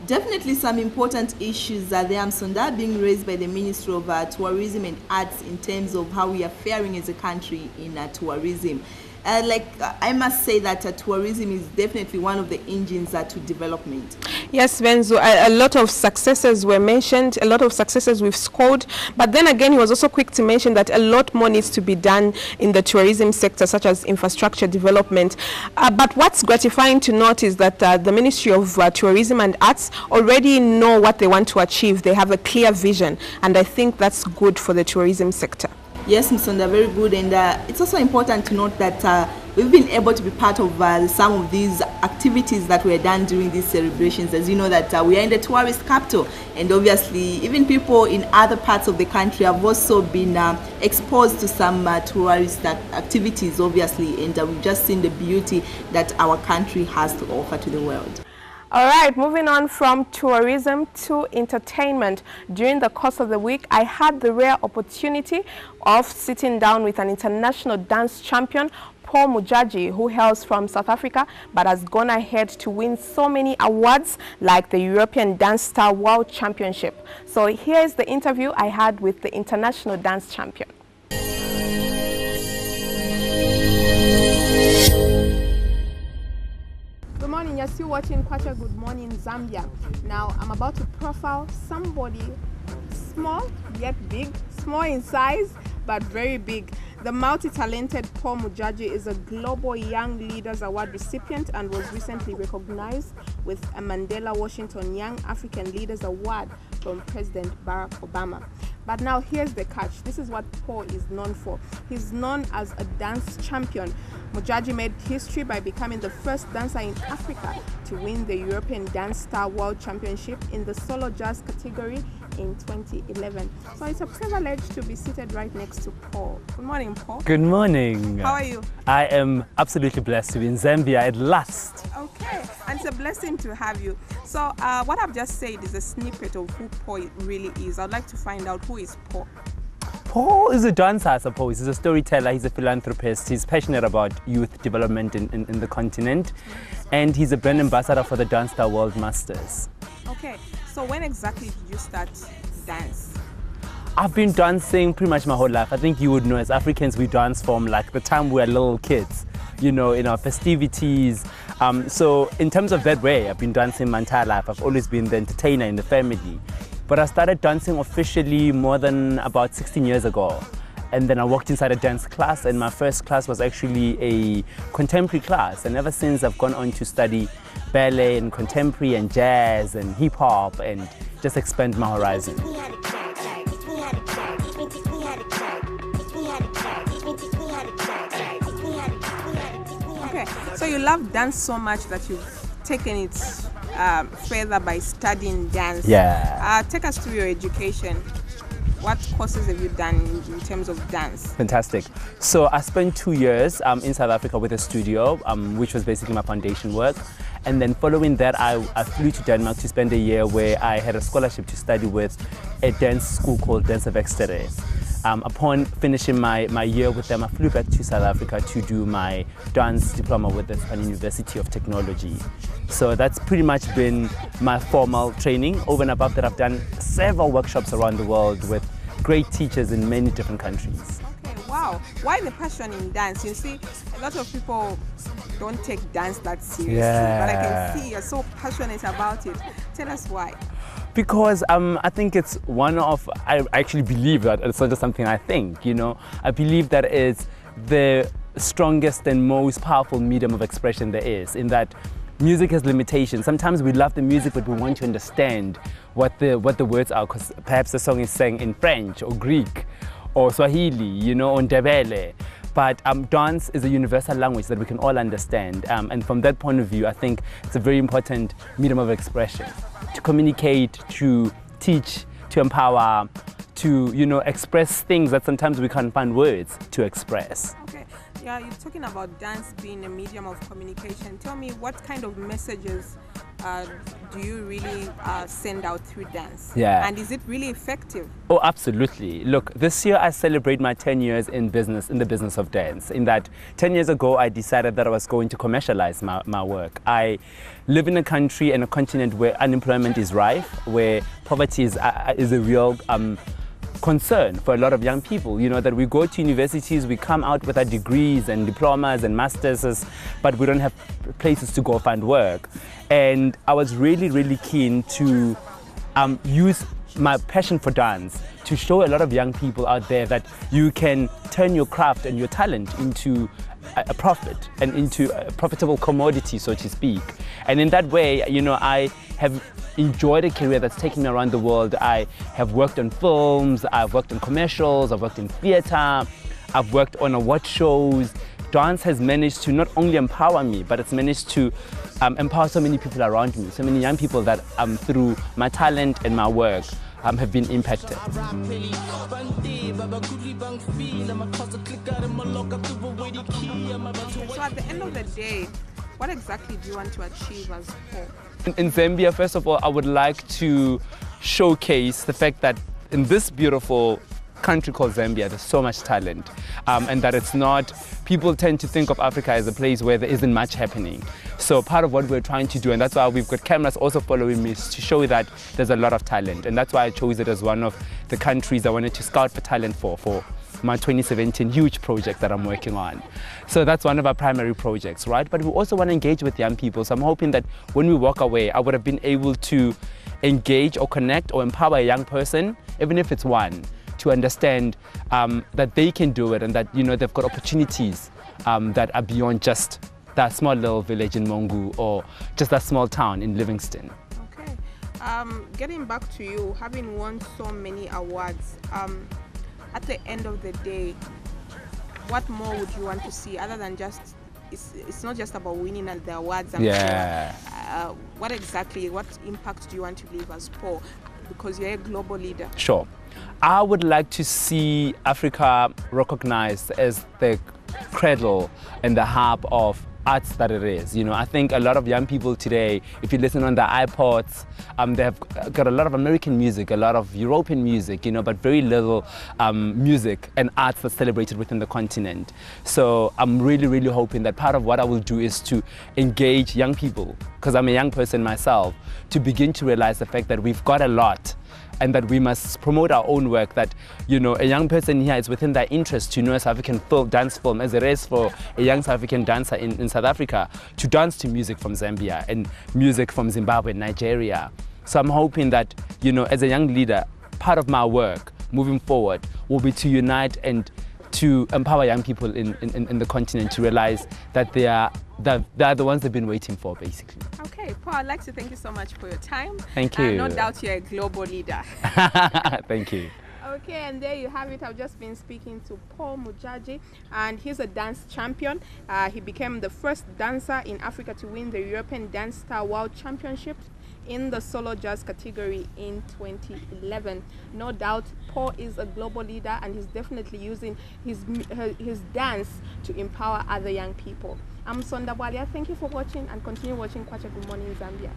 Definitely some important issues are there, that are being raised by the Ministry of Tourism and Arts in terms of how we are faring as a country in tourism. I must say that tourism is definitely one of the engines to development. Yes, Benzo, a lot of successes were mentioned, a lot of successes we've scored, but then again he was also quick to mention that a lot more needs to be done in the tourism sector, such as infrastructure development. But what's gratifying to note is that the Ministry of Tourism and Arts already know what they want to achieve. They have a clear vision, and I think that's good for the tourism sector. Yes, Msonda, very good. And it's also important to note that we've been able to be part of some of these activities that were done during these celebrations. As you know that we are in the tourist capital, and obviously even people in other parts of the country have also been exposed to some tourist activities, obviously, and we've just seen the beauty that our country has to offer to the world. All right, moving on from tourism to entertainment. During the course of the week, I had the rare opportunity of sitting down with an international dance champion, Paul Mujaji, who hails from South Africa but has gone ahead to win so many awards like the European Dance Star World Championship. So here's the interview I had with the international dance champion. Good morning, you're still watching KWACHA Good Morning Zambia. Now I'm about to profile somebody small yet big, small in size but very big. The multi-talented Paul Mujaji is a Global Young Leaders Award recipient and was recently recognized with a Mandela Washington Young African Leaders Award from President Barack Obama. But now here's the catch. This is what Paul is known for. He's known as a dance champion. Mujaji made history by becoming the first dancer in Africa to win the European Dance Star World Championship in the solo jazz category in 2011. So it's a privilege to be seated right next to Paul. Good morning, Paul. Good morning. How are you? I am absolutely blessed to be in Zambia at last. Okay, and it's a blessing to have you. So what I've just said is a snippet of who Paul really is. I'd like to find out, who is Paul? Paul is a dancer, I suppose. He's a storyteller, he's a philanthropist, he's passionate about youth development in the continent, and he's a brand ambassador for the Dance Star World Masters. Okay, so when exactly did you start to dance? I've been dancing pretty much my whole life. I think you would know, as Africans, we dance from like the time we were little kids, you know, in our festivities. So in terms of that way, I've been dancing my entire life. I've always been the entertainer in the family. But I started dancing officially more than about 16 years ago. And then I walked inside a dance class, and my first class was actually a contemporary class. And ever since, I've gone on to study ballet and contemporary and jazz and hip hop and just expand my horizon. Okay, so you love dance so much that you've taken it further by studying dance. Yeah. Take us through your education. What courses have you done in terms of dance? Fantastic. So I spent 2 years in South Africa with a studio, which was basically my foundation work. And then following that, I flew to Denmark to spend a year where I had a scholarship to study with a dance school called Dance of Exeter. Upon finishing my year with them, I flew back to South Africa to do my dance diploma with the University of Technology. So that's pretty much been my formal training. Over and above that, I've done several workshops around the world with great teachers in many different countries. Okay, wow. Why the passion in dance? You see, a lot of people don't take dance that seriously, but I can see you're so passionate about it. Tell us why. Because I think it's I actually believe that it's not just something I think, you know. I believe that it's the strongest and most powerful medium of expression there is, in that music has limitations. Sometimes we love the music, but we want to understand what the words are, because perhaps the song is sang in French or Greek or Swahili, you know, or Ndebele. But dance is a universal language that we can all understand. And from that point of view, I think it's a very important medium of expression, to communicate, to teach, to empower, to, you know, express things that sometimes we can't find words to express. Okay, yeah, you're talking about dance being a medium of communication. Tell me, what kind of messages do you really send out through dance? Yeah. And is it really effective? Oh, absolutely. Look, this year I celebrate my 10 years in business, in the business of dance. In that 10 years ago, I decided that I was going to commercialize my work. I live in a country and a continent where unemployment is rife, where poverty is a real concern for a lot of young people. You know, that we go to universities, we come out with our degrees and diplomas and masters, but we don't have places to go find work. And I was really, really keen to use my passion for dance to show a lot of young people out there that you can turn your craft and your talent into a profit and into a profitable commodity, so to speak. And in that way, you know, I have enjoyed a career that's taken me around the world. I have worked on films, I've worked on commercials, I've worked in theater, I've worked on award shows. Dance has managed to not only empower me, but it's managed to empower so many people around me, so many young people that through my talent and my work have been impacted. So at the end of the day, what exactly do you want to achieve as Paul? In Zambia, first of all, I would like to showcase the fact that in this beautiful country called Zambia, there's so much talent, and that it's not, people tend to think of Africa as a place where there isn't much happening. So part of what we're trying to do, and that's why we've got cameras also following me, is to show that there's a lot of talent. And that's why I chose it as one of the countries I wanted to scout for talent for my 2017 huge project that I'm working on. So that's one of our primary projects, right? But we also want to engage with young people. So I'm hoping that when we walk away, I would have been able to engage or connect or empower a young person, even if it's one, to understand that they can do it and that, you know, they've got opportunities that are beyond just that small little village in Mongu or just that small town in Livingston. Okay. Getting back to you, having won so many awards, at the end of the day, what more would you want to see other than just, it's not just about winning the awards? Yeah. What impact do you want to leave as Paul? Because you're a global leader. Sure. I would like to see Africa recognized as the cradle and the hub of arts that it is. You know, I think a lot of young people today, if you listen on their iPods, they have got a lot of American music, a lot of European music, you know, but very little music and arts that's celebrated within the continent. So I'm really, really hoping that part of what I will do is to engage young people, because I'm a young person myself, to begin to realize the fact that we've got a lot and that we must promote our own work, that, you know, a young person here is within their interest to know a South African dance film, as it is for a young South African dancer in South Africa to dance to music from Zambia and music from Zimbabwe and Nigeria. So I'm hoping that, you know, as a young leader, part of my work moving forward will be to unite and to empower young people in the continent to realize that they are the ones they've been waiting for, basically. Okay, Paul, I'd like to thank you so much for your time. Thank you. No doubt you're a global leader. Thank you. Okay, and there you have it. I've just been speaking to Paul Mujaji, and he's a dance champion. He became the first dancer in Africa to win the European Dance Star World Championship in the solo jazz category in 2011. No doubt Paul is a global leader, and he's definitely using his dance to empower other young people. I'm Sonda Bwalia. Thank you for watching, and continue watching KWACHA Good Morning Zambia.